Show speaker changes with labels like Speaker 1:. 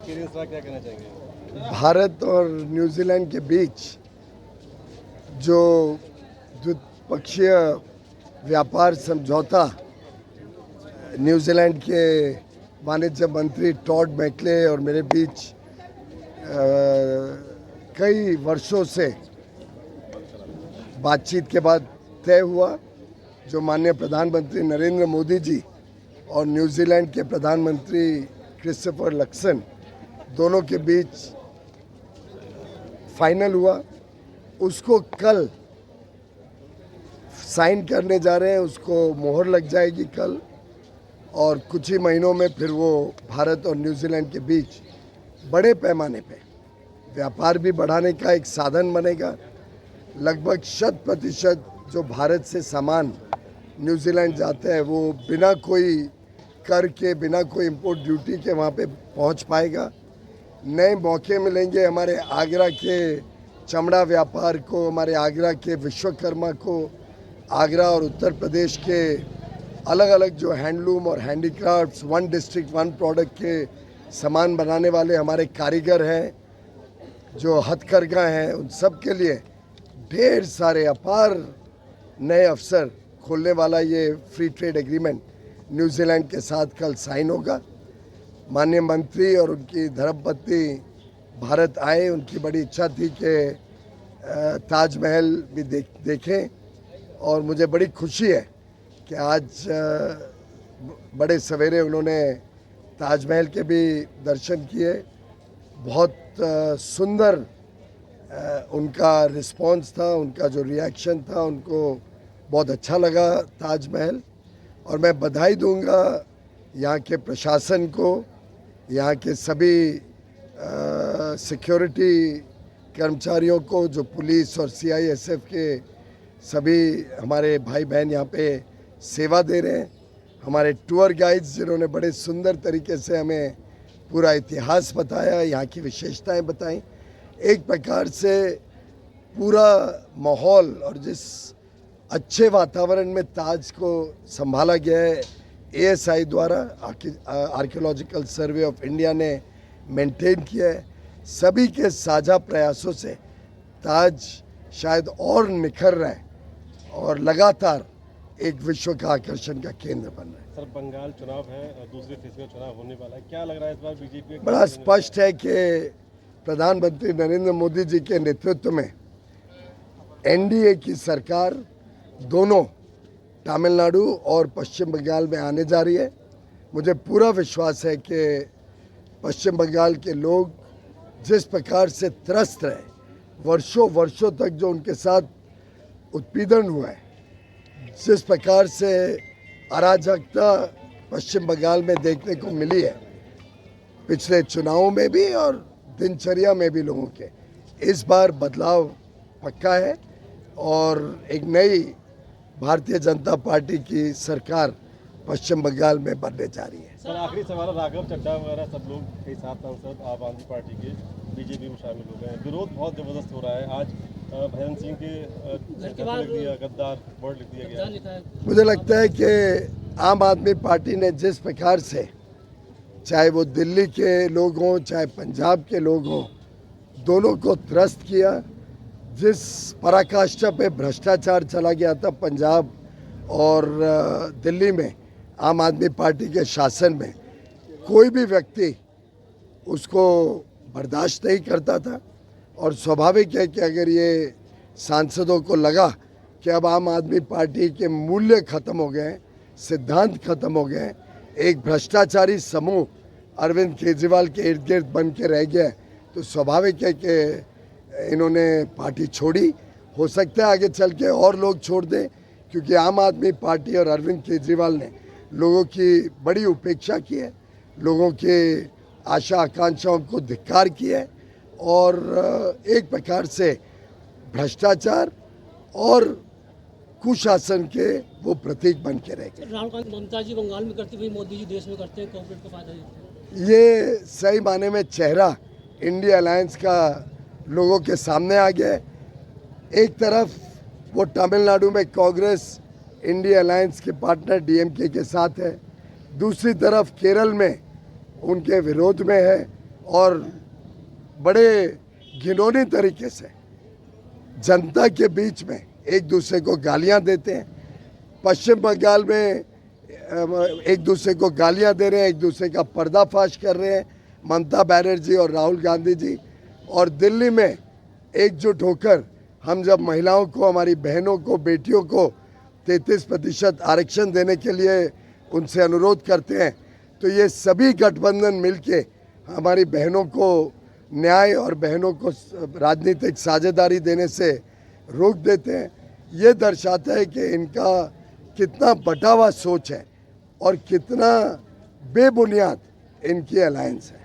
Speaker 1: Experience रहा, क्या कहना चाहेंगे?
Speaker 2: भारत और न्यूजीलैंड के बीच जो द्विपक्षीय व्यापार समझौता न्यूजीलैंड के वाणिज्य मंत्री टॉड मैकले और मेरे बीच कई वर्षों से बातचीत के बाद तय हुआ, जो माननीय प्रधानमंत्री नरेंद्र मोदी जी और न्यूजीलैंड के प्रधानमंत्री क्रिस्टोफर लक्सन दोनों के बीच फाइनल हुआ, उसको कल साइन करने जा रहे हैं। उसको मोहर लग जाएगी कल, और कुछ ही महीनों में फिर वो भारत और न्यूजीलैंड के बीच बड़े पैमाने पे व्यापार भी बढ़ाने का एक साधन बनेगा। लगभग 100% जो भारत से सामान न्यूजीलैंड जाते हैं वो बिना कोई कर के, बिना कोई इंपोर्ट ड्यूटी के वहाँ पे पहुँच पाएगा। नए मौके मिलेंगे हमारे आगरा के चमड़ा व्यापार को, हमारे आगरा के विश्वकर्मा को, आगरा और उत्तर प्रदेश के अलग अलग जो हैंडलूम और handicrafts, one district one product के सामान बनाने वाले हमारे कारीगर हैं, जो हथकरघा हैं, उन सब के लिए ढेर सारे अपार नए अवसर खोलने वाला ये फ्री ट्रेड एग्रीमेंट न्यूजीलैंड के साथ कल साइन होगा। माननीय मंत्री और उनकी धर्मपत्नी भारत आए, उनकी बड़ी इच्छा थी कि ताजमहल भी देखें, और मुझे बड़ी खुशी है कि आज बड़े सवेरे उन्होंने ताजमहल के भी दर्शन किए। बहुत सुंदर उनका रिस्पांस था, उनका जो रिएक्शन था, उनको बहुत अच्छा लगा ताजमहल। और मैं बधाई दूंगा यहाँ के प्रशासन को, यहाँ के सभी सिक्योरिटी कर्मचारियों को, जो पुलिस और CISF के सभी हमारे भाई बहन यहाँ पे सेवा दे रहे हैं, हमारे टूर गाइड्स जिन्होंने बड़े सुंदर तरीके से हमें पूरा इतिहास बताया, यहाँ की विशेषताएं बताई। एक प्रकार से पूरा माहौल और जिस अच्छे वातावरण में ताज को संभाला गया है, ASI द्वारा, आर्कियोलॉजिकल सर्वे ऑफ इंडिया ने मेंटेन किया है, सभी के साझा प्रयासों से ताज शायद और निखर रहा है और लगातार एक विश्व का आकर्षण का केंद्र बन रहा है।
Speaker 1: सर, बंगाल चुनाव है, दूसरे फेज में चुनाव होने वाला है, क्या लग रहा है इस बार बीजेपी?
Speaker 2: बड़ा स्पष्ट है कि प्रधानमंत्री नरेंद्र मोदी जी के नेतृत्व में NDA की सरकार दोनों तमिलनाडु और पश्चिम बंगाल में आने जा रही है। मुझे पूरा विश्वास है कि पश्चिम बंगाल के लोग जिस प्रकार से त्रस्त रहे, वर्षों वर्षों तक जो उनके साथ उत्पीड़न हुआ है, जिस प्रकार से अराजकता पश्चिम बंगाल में देखने को मिली है पिछले चुनावों में भी और दिनचर्या में भी लोगों के, इस बार बदलाव पक्का है और एक नई भारतीय जनता पार्टी की सरकार पश्चिम बंगाल में बनने जा रही है।
Speaker 1: सर, आखिरी सवाल, राघव चड्ढा वगैरह सब लोग कई 7 सांसद आम आदमी पार्टी के बीजेपी में शामिल हो गए हैं, विरोध बहुत जबरदस्त हो रहा है। आज भजन सिंह के लिख दिया, गद्दार वर्ड लिख दिया गया।
Speaker 2: मुझे लगता है कि आम आदमी पार्टी ने जिस प्रकार से, चाहे वो दिल्ली के लोग हों चाहे पंजाब के लोग हों, दोनों को त्रस्त किया। जिस पराकाष्ठा पे भ्रष्टाचार चला गया था पंजाब और दिल्ली में आम आदमी पार्टी के शासन में, कोई भी व्यक्ति उसको बर्दाश्त नहीं करता था। और स्वाभाविक है कि अगर ये सांसदों को लगा कि अब आम आदमी पार्टी के मूल्य खत्म हो गए, सिद्धांत खत्म हो गए, एक भ्रष्टाचारी समूह अरविंद केजरीवाल के इर्द गिर्द बन के रह गया, तो स्वाभाविक है कि इन्होंने पार्टी छोड़ी। हो सकता है आगे चल के और लोग छोड़ दें, क्योंकि आम आदमी पार्टी और अरविंद केजरीवाल ने लोगों की बड़ी उपेक्षा की है, लोगों के आशा आकांक्षाओं को धिक्कार किया है और एक प्रकार से भ्रष्टाचार और कुशासन के वो प्रतीक बन के रह गए।
Speaker 3: राहुल गांधी, ममता जी बंगाल में करती हुई, मोदी जी देश में करते हैं, कॉर्पोरेट को फायदा देते हैं।
Speaker 2: ये सही माने में चेहरा इंडिया अलायंस का लोगों के सामने आ गया है। एक तरफ वो तमिलनाडु में कांग्रेस इंडिया अलायंस के पार्टनर DMK के साथ है, दूसरी तरफ केरल में उनके विरोध में है और बड़े घिनौनी तरीके से जनता के बीच में एक दूसरे को गालियां देते हैं। पश्चिम बंगाल में एक दूसरे को गालियां दे रहे हैं, एक दूसरे का पर्दाफाश कर रहे हैं ममता बनर्जी और राहुल गांधी जी। और दिल्ली में एकजुट होकर हम जब महिलाओं को, हमारी बहनों को, बेटियों को 33% आरक्षण देने के लिए उनसे अनुरोध करते हैं, तो ये सभी गठबंधन मिलके हमारी बहनों को न्याय और बहनों को राजनीतिक साझेदारी देने से रोक देते हैं। ये दर्शाता है कि इनका कितना बटा हुआ सोच है और कितना बेबुनियाद इनकी अलायंस है।